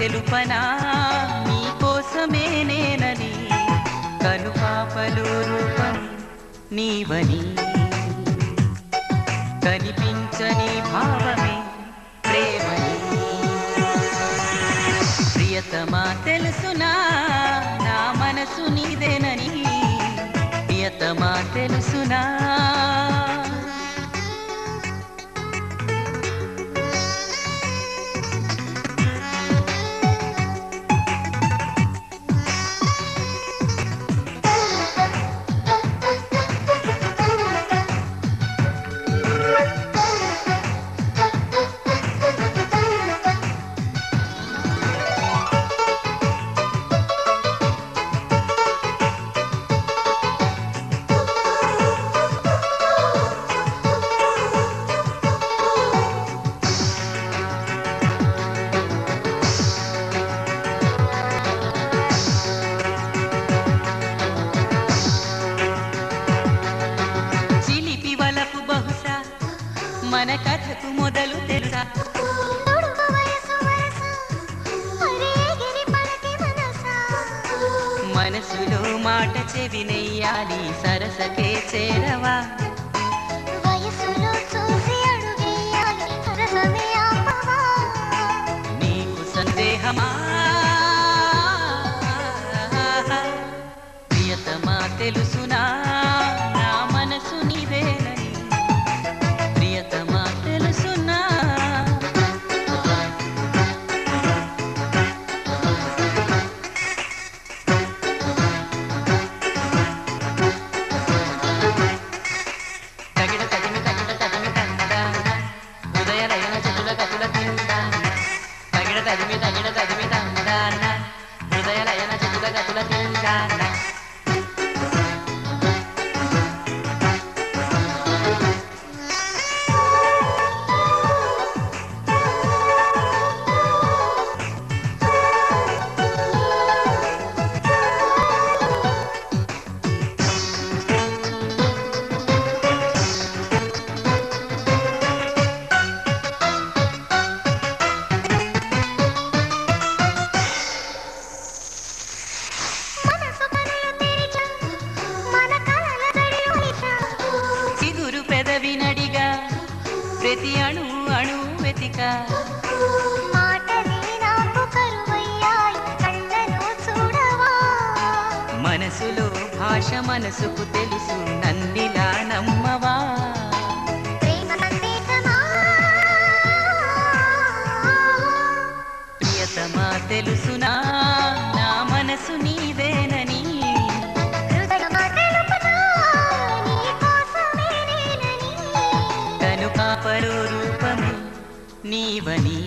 తెలుపనా నీ కోసమే నేనని కనుపాపలు రూపం నీవని కనిపించని భావమే ప్రేమని ప్రియతమా తెలుసునా నా మనసు నీదేనని ప్రియతమా తెలుసునా మన కథకు మొదలు తెలుసా మనసులో మాట చెవినెయ్యాలి సరసకే చేరవా నీకు సందేహమా ప్రియతమా తెలుసునా నా మనసు నీదేనని ప్రియతమా తెలుసునా తగిడ తగిమి తగిడ తగిమి తందా హృదయలయన చతుల కతుల తిందా తగిడ తగిమి తగిడ తగిమి తందా హృదయలయన చతుల కతుల తిందా వినడిగా ప్రతి అణు అణు వెతిక మనసులో భాష మనసుకు తెలుసు నన్నిలా నమ్మవా ప్రియతమా తెలుసునా నా మనసు నీదేనని కనుపాపలు రూపమే నీవని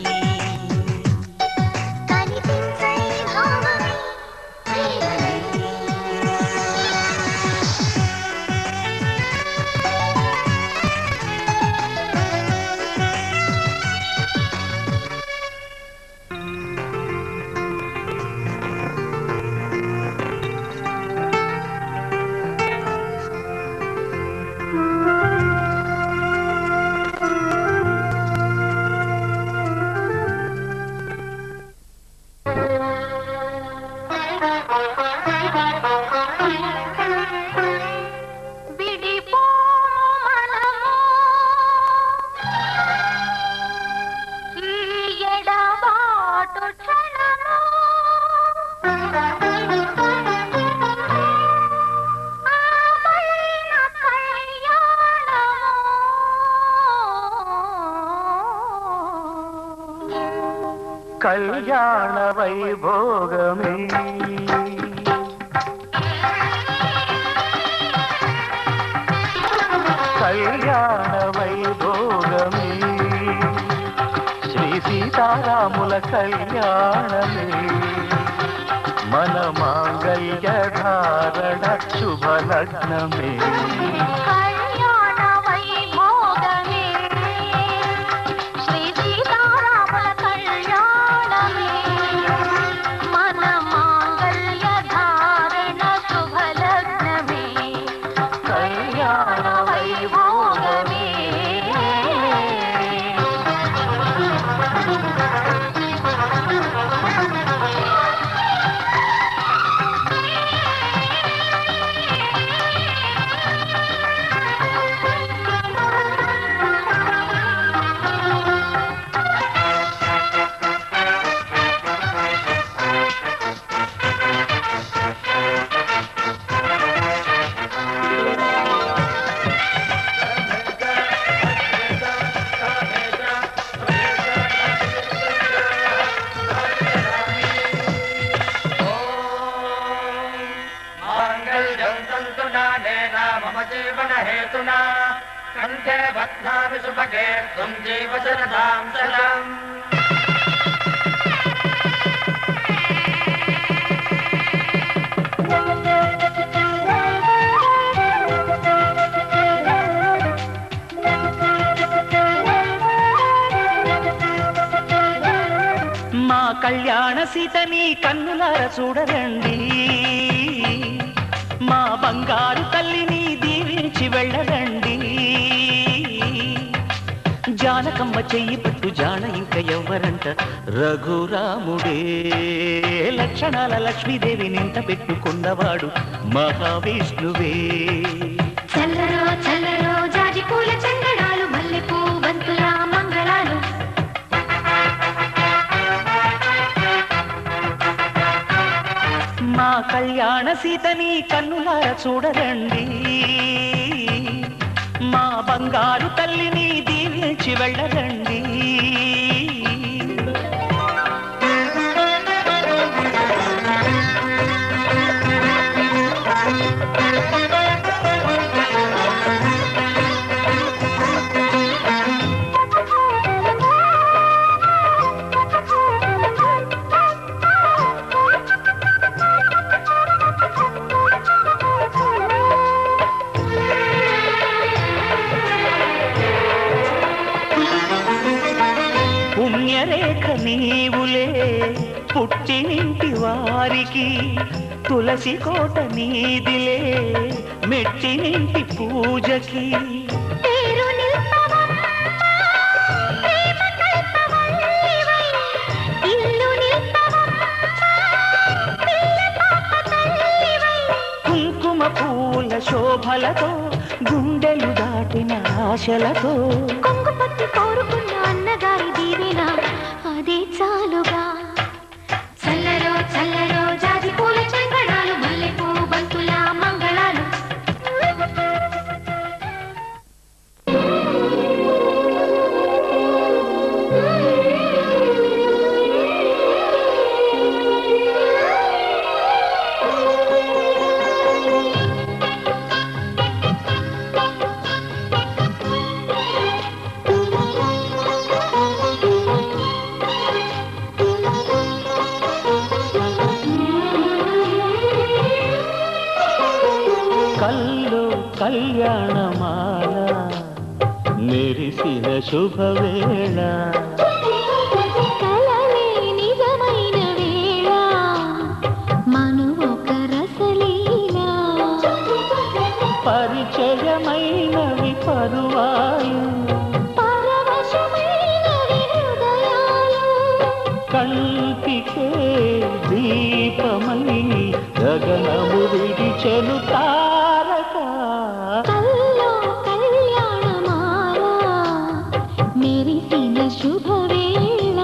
కళ్యాణ వైభోగమే కళ్యాణ వైభోగమే శ్రీ సీతారాముల కళ్యాణమే మన మాంగళ్య ధారణ శుభలగ్నమే हेतुना कंठे बध्नामि सुभगे त्वं जीव शरदां शतम् కళ్యాణ సీతని కన్నులార చూడరండి మా బంగారు తల్లిని దీవించి వెళ్ళరండి జానకమ్మ చెయ్యి పట్టు జాన ఇంక ఎవ్వరంట రఘురాముడే లక్షణాల లక్ష్మీదేవి నింట పెట్టుకున్నవాడు మహావిష్ణువే చల్లరో చల్లరో జాజి పూల చందనాలు మల్లెపూ బంతుల మంగళాలు మా కళ్యాణ సీతని కన్నులార చూడరండి మా బంగారు తల్లిని దీవించి వెళ్ళరండి పుణ్యరేఖ నీవులే పుట్టినింటి వారికి తులసి కోట నీదిలే మెట్టినింటి పూజకి కుంకుమ పూల శోభలతో గుండెలు దాటిన ఆశలతో కొంగు పట్టి కోరుకున్న అన్నగారి దీవెన అదే చాలుగా చల్లరో చల్లరో జాజి పూల చందనాలు మల్లెపూ బంతుల మంగళాలు కల్లో కళ్యాణమాల మెరిసిన శుభవేళ కలలే నిజమైన వేళ మనువొక రసలీలా పరిచయమైనవి పరువాలు పరవశమైనవి హృదయాలు కంటికే దీపమై గగనము విడిచెను తారక కల్లో కళ్యాణమాల మెరిసిన శుభవేళ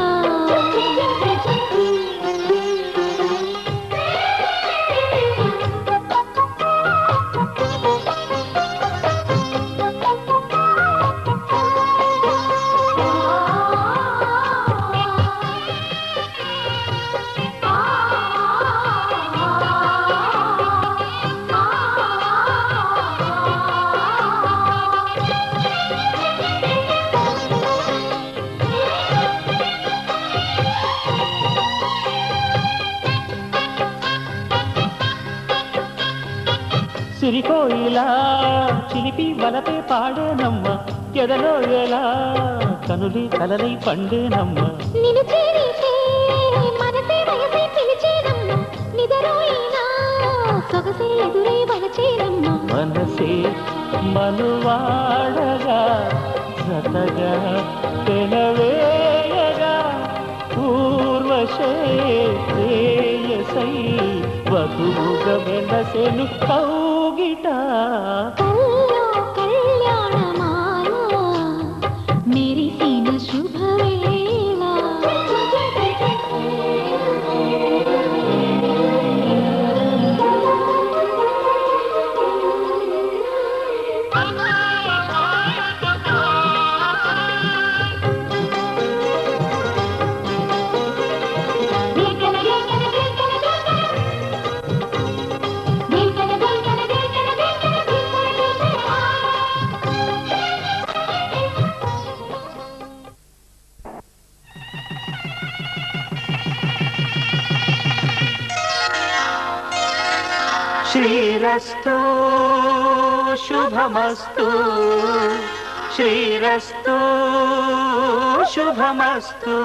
సిరికోయిలా చిలిపి వలపే పాడేనమ్మ ఎదలో ఎలా కనులి కలలై పండేనమ్మ నిన్ను చేరితే మనసే వయసే పిలిచేనమ్మ నిదరోయినా సొగసే ఎదురే వలచేనమ్మ మనసే మనువాడగా సతగా పెనవేయగా పూర్వశే శ్రేయసై వధువుగా వెనసెను కౌగిట కల్లో కళ్యాణమాల మెరిసిన శుభవేళ శ్రీరస్తు శుభమస్తు శ్రీరస్తు శుభమస్తు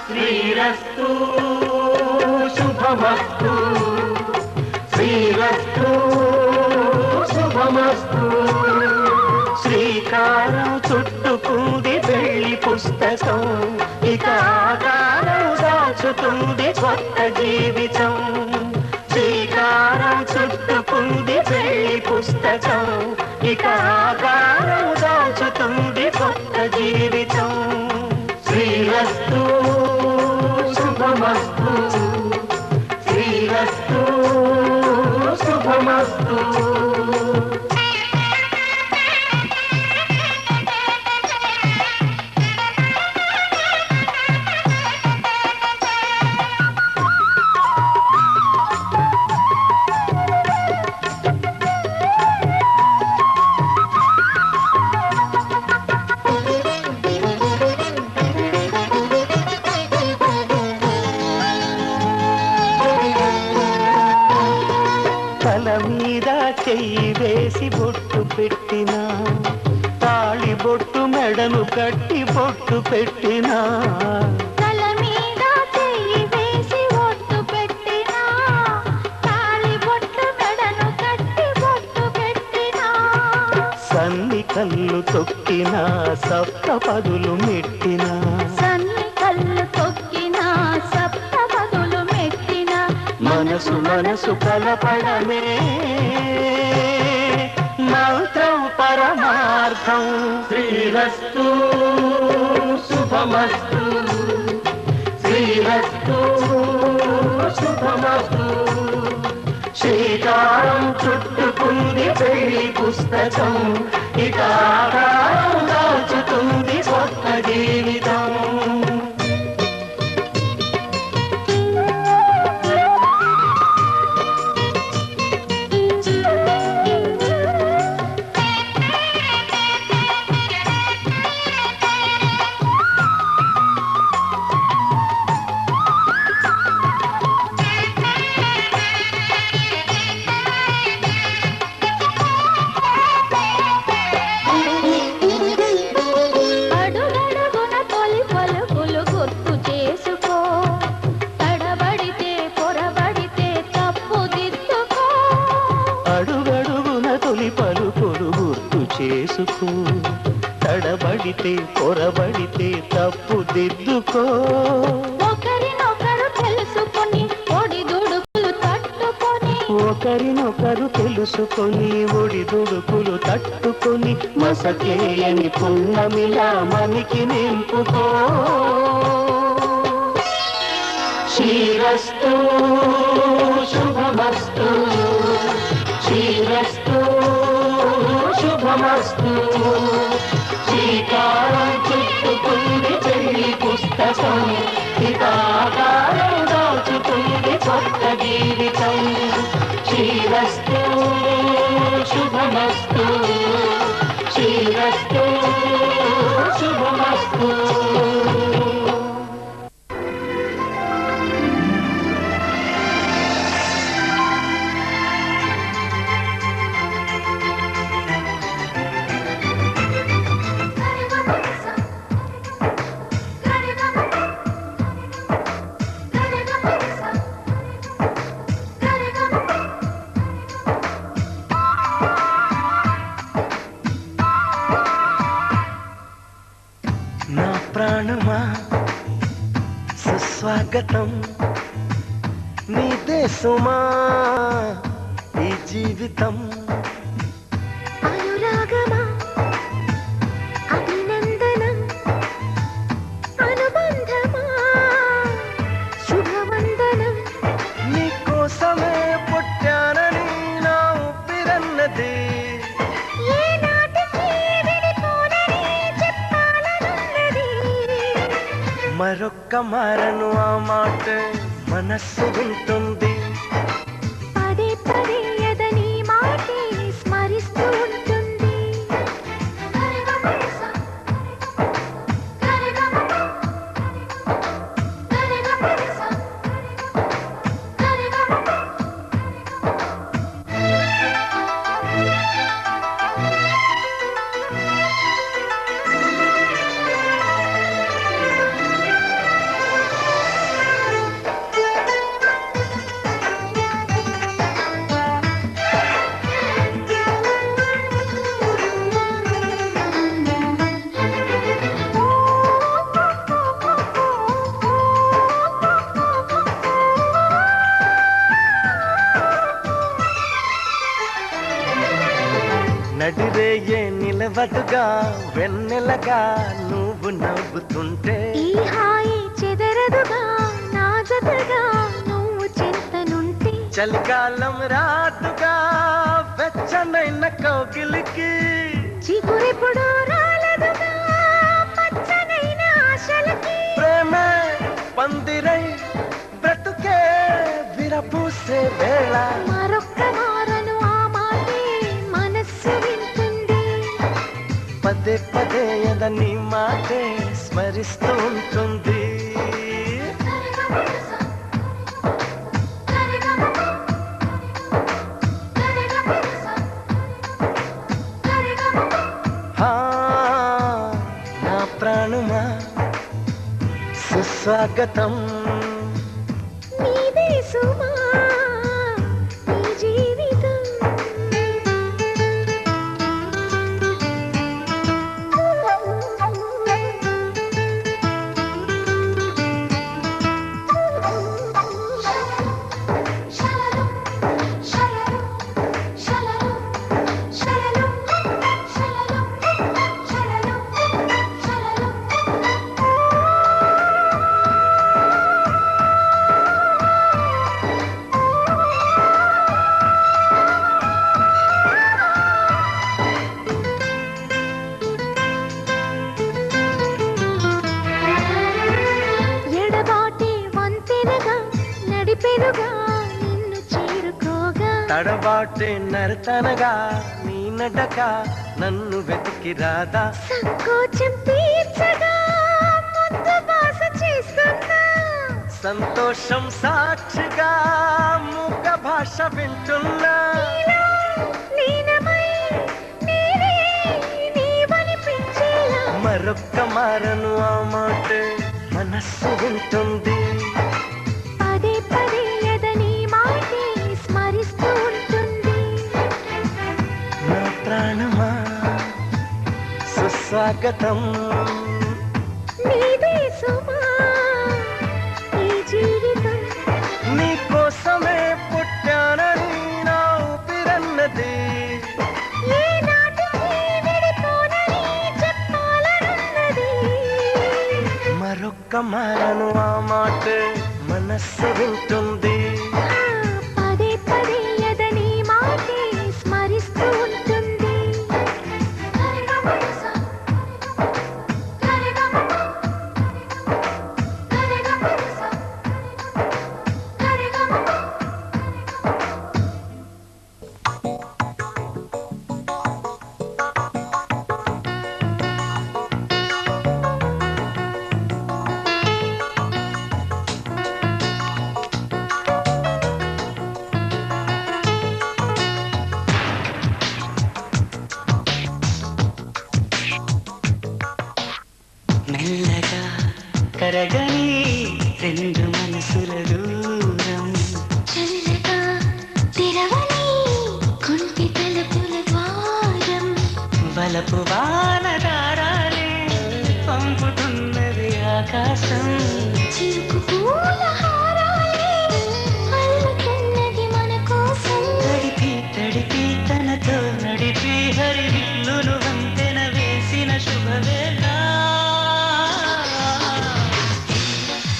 శ్రీరస్తు శుభమస్తు శ్రీరస్తు శుభమస్తు శ్రీకారం చుట్టుకుంది పెళ్లి పుస్తకం ఇక ఆకారం దాచుతుంది కొత్త జీవితం శ్రీకారం చుట్టుకుంది పెళ్లి పుస్తకం ఇక ఆకారం దాచుతుంది కొత్త జీవితం శ్రీరస్తు శుభమస్తు శ్రీరస్తు శుభమస్తు చెయ్యి వేసి బొట్టు పెట్టినా తాళి బొట్టు మెడను కట్టి బొట్టు పెట్టినా తల మీద చెయ్యి వేసి బొట్టు పెట్టినా తాళి బొట్టు మెడను కట్టి బొట్టు పెట్టినా సన్ని కళ్ళు తొక్కినా సప్త పదులు మెట్టినా సన్ని కళ్ళు తొక్కినా సప్త పదులు మెట్టినా మనసు మనసు కలపడమే మంత్రం పరమార్థం శ్రీరస్తు శుభమస్తు శ్రీరస్తు శుభమస్తు శ్రీకారం చుట్టుకుంది పెళ్లి పుస్తకం ఇక ఆకారం దాచుతుంది కొత్త జీవితం చేసుకో తడబడితే పొరబడితే తప్పు దిద్దుకో ఒకరినొకరు తెలుసుకొని ఒడిదుడుకులు తట్టుకొని ఒకరినొకరు తెలుసుకొని ఒడిదుడుకులు తట్టుకొని మసకేయని పున్నమిలా మనకి నింపుకో శ్రీరస్తు శుభమస్తు శ్రీరస్తు శుభమస్తు శ్రీకారం చుట్టుకుంది పెళ్లి పుస్తకం ఇక ఆకారం దాచుతుంది కొత్త జీవితం శ్రీరస్తు శుభమస్తు శ్రీరస్తు శుభమస్తు ప్రాణమా సుస్వాగతం నీ దేశమా ఈ జీవితం అనురాగమా అభినందనం అనుబంధమా శుభవందనం నీకోసమే పుట్టానని నా ఊపిరన్నది మరొక్క మారను ఆ మాట మనస్సు వింటుంది పదే పదే ఎదని మాటే స్మరిస్తూ ఉంటుంది తెలవదుగా వెన్నెలగా నువ్వు నవ్వుతుంటే ఈ హాయి చెదరదుగా నా జతగా నువ్వు చింతనుంటే చలికాలం రాదుగా వెచ్చనైన కౌగిలికి చిగురెప్పుడు రాలదుగా పచ్చనైన ఆశలకి ప్రేమే పందిరై బ్రతుకే విరపూసే వేళ మరొక్క మారను ఆ మాటే మనస్సు వింటుంది పదే పదే నీ మాటే స్మరిస్తూ ఉంటుంది హా, నా ప్రాణమా సుస్వాగతం నీదే సుమా నీ జీవితం ఎడబాటే వంతెనగా నడిపెనుగా నిన్ను చేరుకోగా తడబాటే నరతనగా నీ నడక నన్ను వెతికి రాదా సంకోచం తీర్చగా ముద్దు బాస చేస్తున్నా సంతోషం సాక్షిగా మూక భాష వింటున్నా లీనమై నీవే నీవనిపించేలా మరొక్క మారను ఆ మాట మనస్సు వింటుంది పదే పదే ఎదని మాటే స్మరిస్తూ ఉంటుంది నా ప్రాణమా సుస్వాగతం నీదే సుమా ఈ జీవితం నీ కోసమే పుట్టానని నా ఊపిరన్నది ఏ నాటికి విడిపోనని చెప్పాలనున్నది మరొక్క మారను ఆ మాట మనస్సు వింటుంది పదే పదే ఎదని మాటే స్మరిస్తూ ఉంటుంది మెల్లగా కరగని రెండు మనసుల దూరం చల్లగా తెరవని కుంటి తలుపుల ద్వారం వలపు వానదారాలే పంపుతున్నది ఆకాశం చిరుకు పూల హారాలే అల్లుకున్నది మన కోసం తడిపి తడిపి తనతో నడిపి హరివిల్లును వంతెన వేసిన శుభవేళ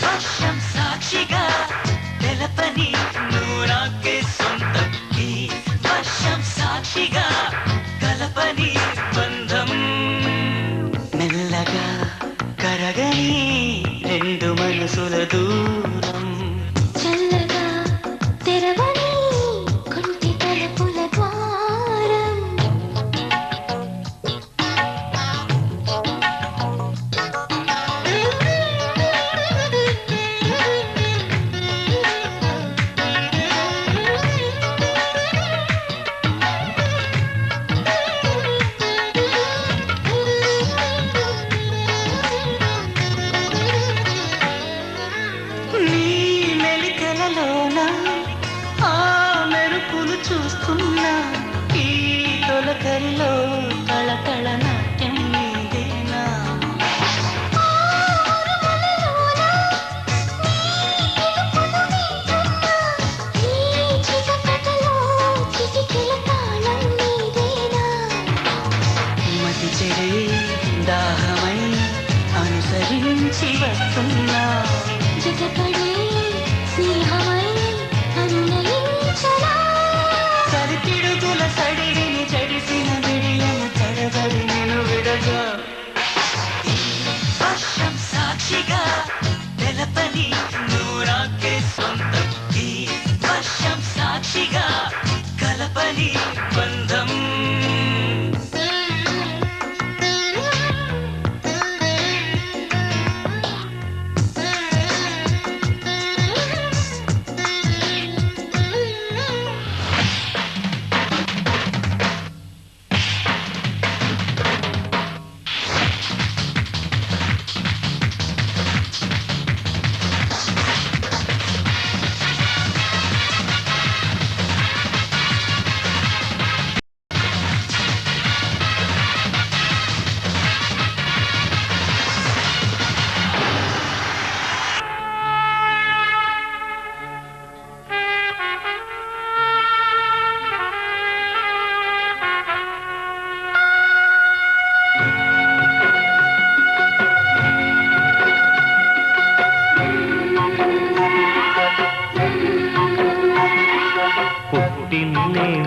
వర్షం సాక్షిగా తెలపని నువ్వు నాకే సొంతం ఈ వర్షం సాక్షిగా కలపని బంధం సొంతమని నువ్వు నాకే సొంతం ఈ వర్షం సాక్షిగా కలపని బంధం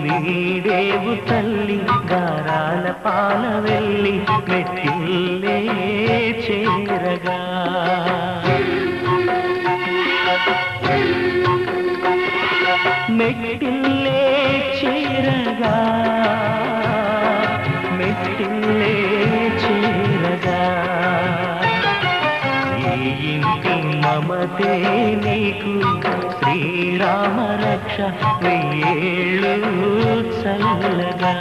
వీడేవు తల్లి గారాల పాల వెళ్ళి మెట్టిల్లే చేరగా మెట్టిల్లే చేరగా మెట్టిల్లే చేరగా ఈ ఇంటి మమతే నీకు శ్రీరామ రక్ష వెయ్యేళ్ళు చల్లగా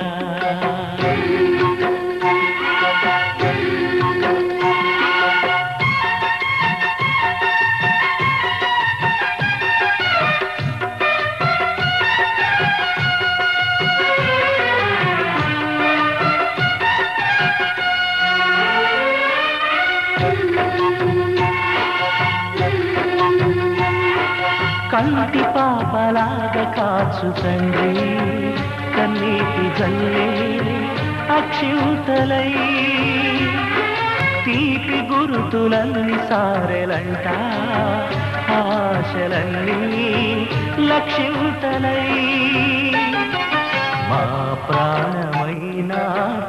కంటి పాపలాగా కాచు తండ్రి కన్నీటి జల్లే అక్షింతలై తీపి గురుతులన్నీ సారెలంట ఆశలన్నీ లక్షింతలై మా ప్రాణమైన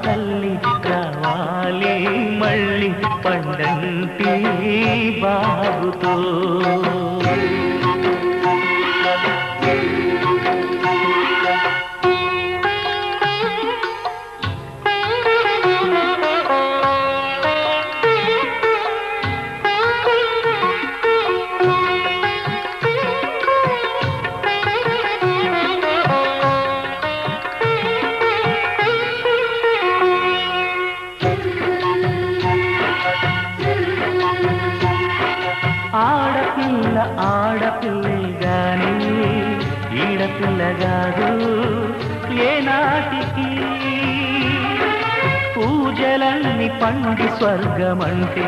తల్లి కావాలి మళ్ళీ పండంటి బాబుతో ఆడపిల్ల ఆడపిల్లే గాని ఈడపిల్లగాదు ఏనాటికి పూజలన్నీ పండి స్వర్గమంటే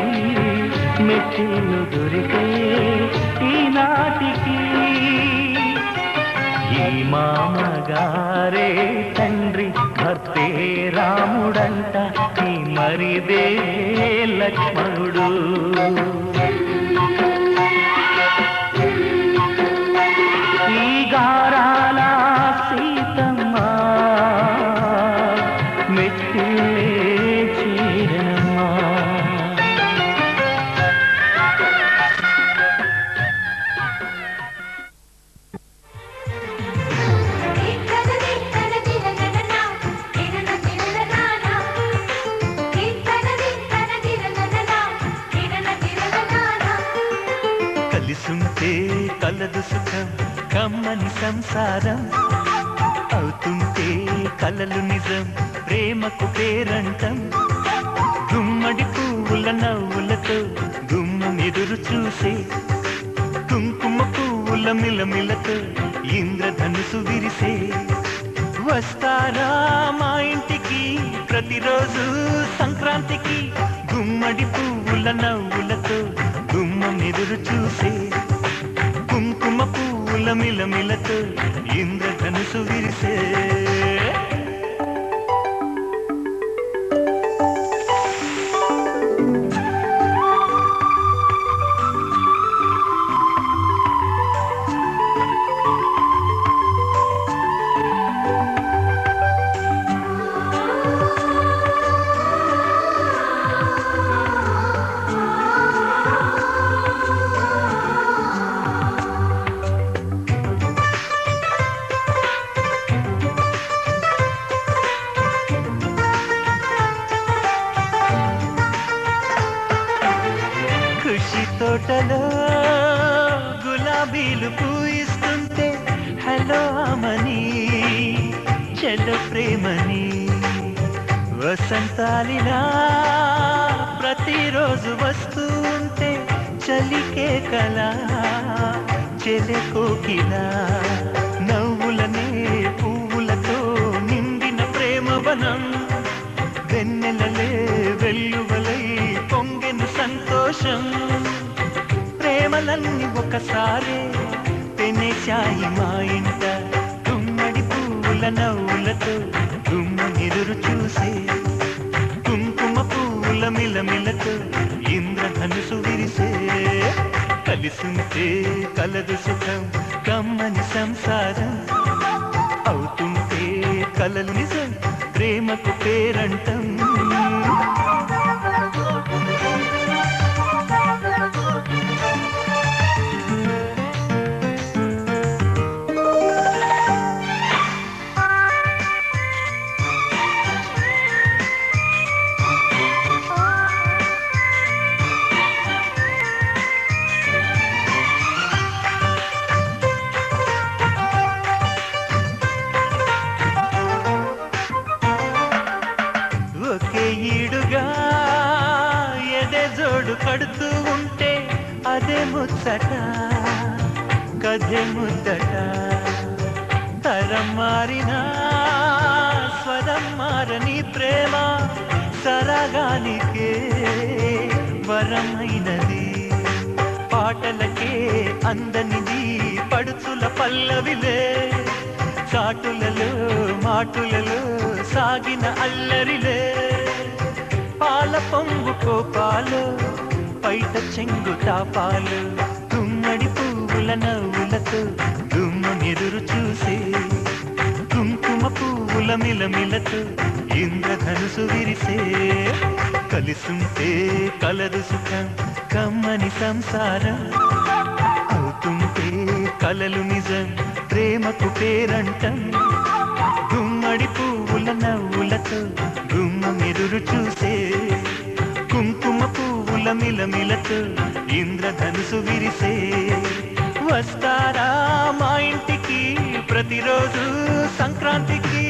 మెచ్చిళ్ళు దొరికే ఈనాటికి ఈ మామగారే తండ్రి భర్తే రాముడంట ఈ మరిదే లక్ష్మణుడు ఈ గారాల సీతమ్మ మెట్టిల్లే చీరనమ్మా కలిసుంటే కలదు సుఖం కమ్మని సంసారం అవుతుంటే కలలు నిజం ప్రేమకు పేరంటం గుమ్మడి పువ్వుల నవ్వులతో గుమ్మం ఎదురు చూసే కుంకుమ పువ్వుల మిలమిలతో ఇంద్రధనుసు విరిసే వస్తారా మా ఇంటికి ప్రతిరోజు సంక్రాంతికి గుమ్మడి పువ్వుల నవ్వులతో గుమ్మం ఎదురు చూసే కుంకుమ పువ్వుల మిలమిలతో ఇంద్రధనుసు విరిసే హలో అమని చెల్లో ప్రేమని వసంతాలిలా ప్రతిరోజు వస్తూ ఉంటే చలికే కల చెలె కోకిలా నవ్వులనే పువ్వులతో నిండిన ప్రేమవనం వెన్నెలలే వెల్లువలై పొంగెను సంతోషం ప్రేమలన్నీ ఒకసారే పెనేశాయి మా ఇంట గుమ్మడి పువ్వుల నవ్వులతో గుమ్మెదురు చూసే కుంకుమ పువ్వుల మిలమిలతో ఇంద్రధనుసు విరిసే కలిసుంటే కలదు సుఖం కమ్మని సంసారం అవుతుంటే కలలు నిజం ప్రేమకు పేరంటం పడుతూ ఉంటే అదే ముచ్చట కథే ముద్దట తరం మారినా స్వరం మారని ప్రేమ సరగానికే వరమైనది పాటలకే అందనిది పడుచుల పల్లవిలే చాటులలో మాటులలో సాగిన అల్లరిలే పాల పొంగు కోపాలు పైట చెంగు తాపాలు గుమ్మడి పువ్వుల నవ్వులతో గుమ్మెదురు చూసే కుంకుమ పువ్వుల మిలమిలతో ఇంద్రధనుసు విరిసే కలిసుంటే కలదు సుఖం కమ్మని సంసారం అవుతుంటే కలలు నిజం ప్రేమకు పేరంటం గుమ్మడి పువ్వుల నవ్వులతో గుమ్మెదురు చూసే కుంకుమ పువ్వుల మిలమిలతో ఇంద్రధనుసు విరిసే వస్తారా మా ఇంటికి ప్రతిరోజు సంక్రాంతికి